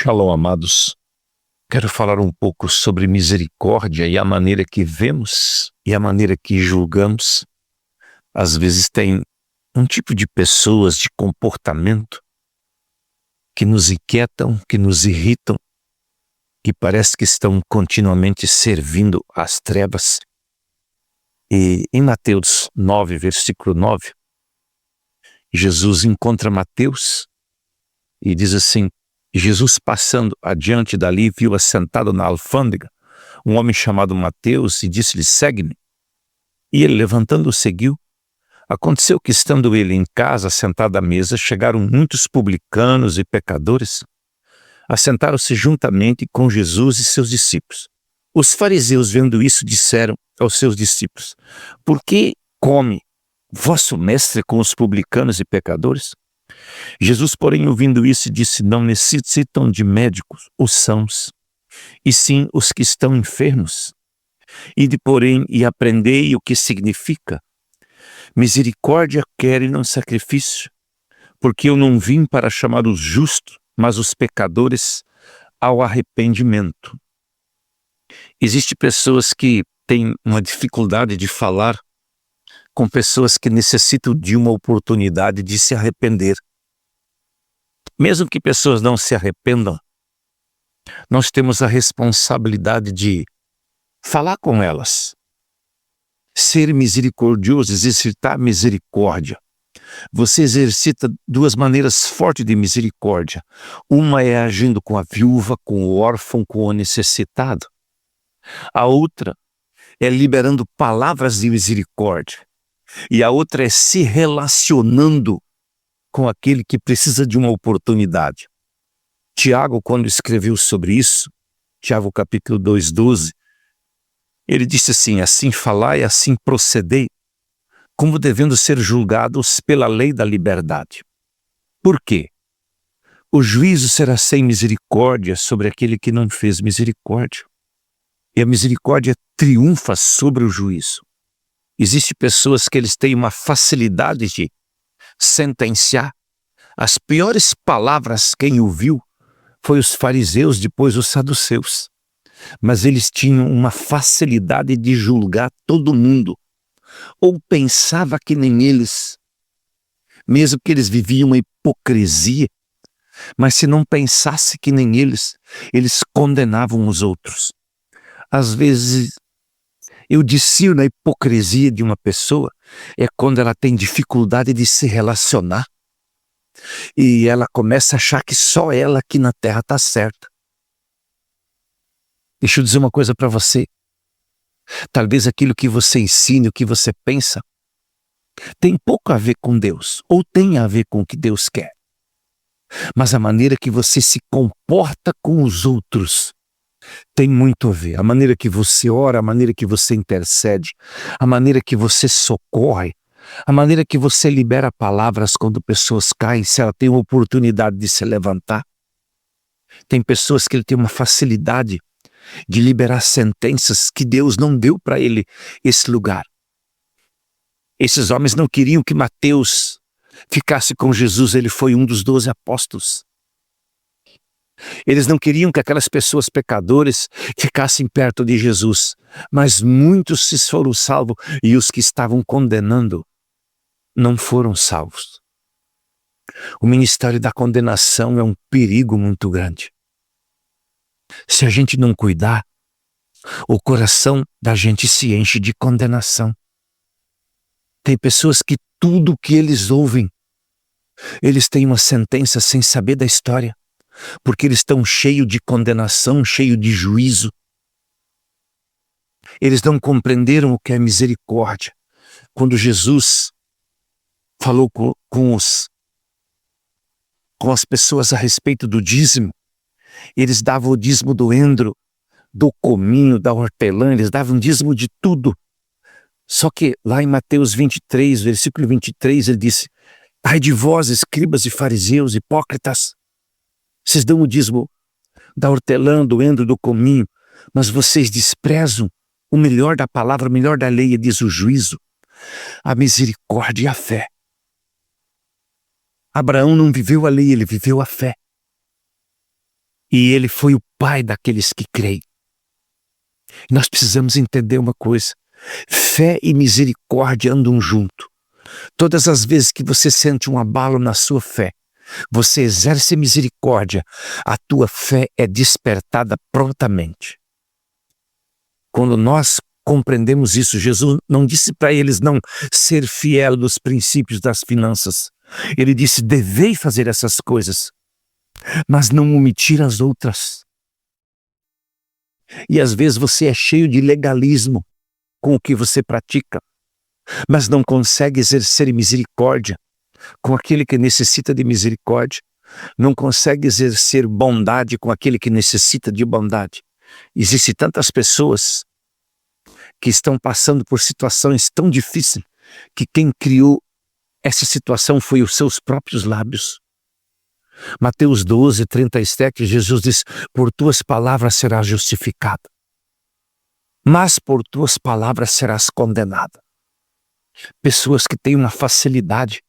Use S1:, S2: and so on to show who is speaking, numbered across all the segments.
S1: Shalom, amados. Quero falar um pouco sobre misericórdia e a maneira que vemos e a maneira que julgamos. Às vezes tem um tipo de pessoas, de comportamento que nos inquietam, que nos irritam, que parece que estão continuamente servindo às trevas. E em Mateus 9, versículo 9, Jesus encontra Mateus e diz assim: Jesus, passando adiante dali, viu assentado na alfândega um homem chamado Mateus e disse-lhe: segue-me. E ele, levantando, o seguiu. Aconteceu que, estando ele em casa, sentado à mesa, chegaram muitos publicanos e pecadores. Assentaram-se juntamente com Jesus e seus discípulos. Os fariseus, vendo isso, disseram aos seus discípulos: por que come vosso mestre com os publicanos e pecadores? Jesus, porém, ouvindo isso, disse: não necessitam de médicos os sãos, e sim os que estão enfermos. Ide, porém, e aprendei o que significa: misericórdia quero e não sacrifício, porque eu não vim para chamar os justos, mas os pecadores ao arrependimento. Existem pessoas que têm uma dificuldade de falar com pessoas que necessitam de uma oportunidade de se arrepender. Mesmo que pessoas não se arrependam, nós temos a responsabilidade de falar com elas. Ser misericordioso, exercitar misericórdia. Você exercita duas maneiras fortes de misericórdia. Uma é agindo com a viúva, com o órfão, com o necessitado. A outra é liberando palavras de misericórdia. E a outra é se relacionando com aquele que precisa de uma oportunidade. Tiago, quando escreveu sobre isso, Tiago capítulo 2:12, ele disse assim: assim falai, assim procedei, como devendo ser julgados pela lei da liberdade. Por quê? O juízo será sem misericórdia sobre aquele que não fez misericórdia. E a misericórdia triunfa sobre o juízo. Existem pessoas que eles têm uma facilidade de sentenciar. As piores palavras quem ouviu foi os fariseus, depois os saduceus. Mas eles tinham uma facilidade de julgar todo mundo. Ou pensava que nem eles, mesmo que eles viviam uma hipocrisia, mas se não pensasse que nem eles condenavam os outros. Às vezes, eu discerno na hipocrisia de uma pessoa é quando ela tem dificuldade de se relacionar e ela começa a achar que só ela aqui na terra está certa. Deixa eu dizer uma coisa para você. Talvez aquilo que você ensina, o que você pensa, tem pouco a ver com Deus, ou tem a ver com o que Deus quer. Mas a maneira que você se comporta com os outros tem muito a ver. A maneira que você ora, a maneira que você intercede, a maneira que você socorre, a maneira que você libera palavras quando pessoas caem, se ela tem uma oportunidade de se levantar. Tem pessoas que ele tem uma facilidade de liberar sentenças que Deus não deu para ele esse lugar. Esses homens não queriam que Mateus ficasse com Jesus, ele foi um dos 12 apóstolos. Eles não queriam que aquelas pessoas pecadoras ficassem perto de Jesus, mas muitos se foram salvos e os que estavam condenando não foram salvos. O ministério da condenação é um perigo muito grande. Se a gente não cuidar, o coração da gente se enche de condenação. Tem pessoas que tudo que eles ouvem, eles têm uma sentença sem saber da história, porque eles estão cheios de condenação, cheios de juízo. Eles não compreenderam o que é misericórdia. Quando Jesus falou com as pessoas a respeito do dízimo, eles davam o dízimo do endro, do cominho, da hortelã, eles davam dízimo de tudo. Só que lá em Mateus 23, versículo 23, ele disse: ai de vós, escribas e fariseus, hipócritas, vocês dão o dízimo da hortelã, do endro, do cominho, mas vocês desprezam o melhor da palavra, o melhor da lei, diz o juízo, a misericórdia e a fé. Abraão não viveu a lei, ele viveu a fé. E Ele foi o Pai daqueles que creem. Nós precisamos entender uma coisa: fé e misericórdia andam junto. Todas as vezes que você sente um abalo na sua fé, você exerce misericórdia, a tua fé é despertada prontamente. Quando nós compreendemos isso, Jesus não disse para eles não ser fiel dos princípios das finanças. Ele disse: devei fazer essas coisas, mas não omitir as outras. E às vezes você é cheio de legalismo com o que você pratica, mas não consegue exercer misericórdia com aquele que necessita de misericórdia, não consegue exercer bondade com aquele que necessita de bondade. Existem tantas pessoas que estão passando por situações tão difíceis que quem criou essa situação foi os seus próprios lábios. Mateus 12, 37, Jesus diz: por tuas palavras serás justificado, mas por tuas palavras serás condenado. Pessoas que têm uma facilidade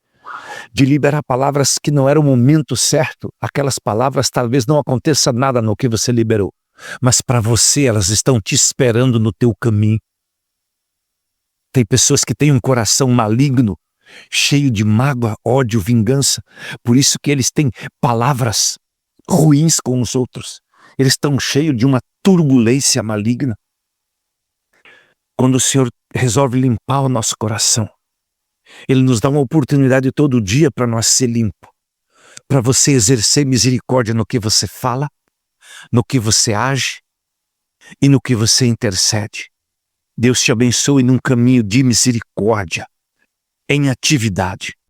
S1: de liberar palavras que não era o momento certo, aquelas palavras talvez não aconteça nada no que você liberou, mas para você elas estão te esperando no teu caminho. Tem pessoas que têm um coração maligno, cheio de mágoa, ódio, vingança, por isso que eles têm palavras ruins com os outros. Eles estão cheios de uma turbulência maligna. Quando o Senhor resolve limpar o nosso coração, Ele nos dá uma oportunidade todo dia para nós ser limpo, para você exercer misericórdia no que você fala, no que você age e no que você intercede. Deus te abençoe num caminho de misericórdia, em atividade.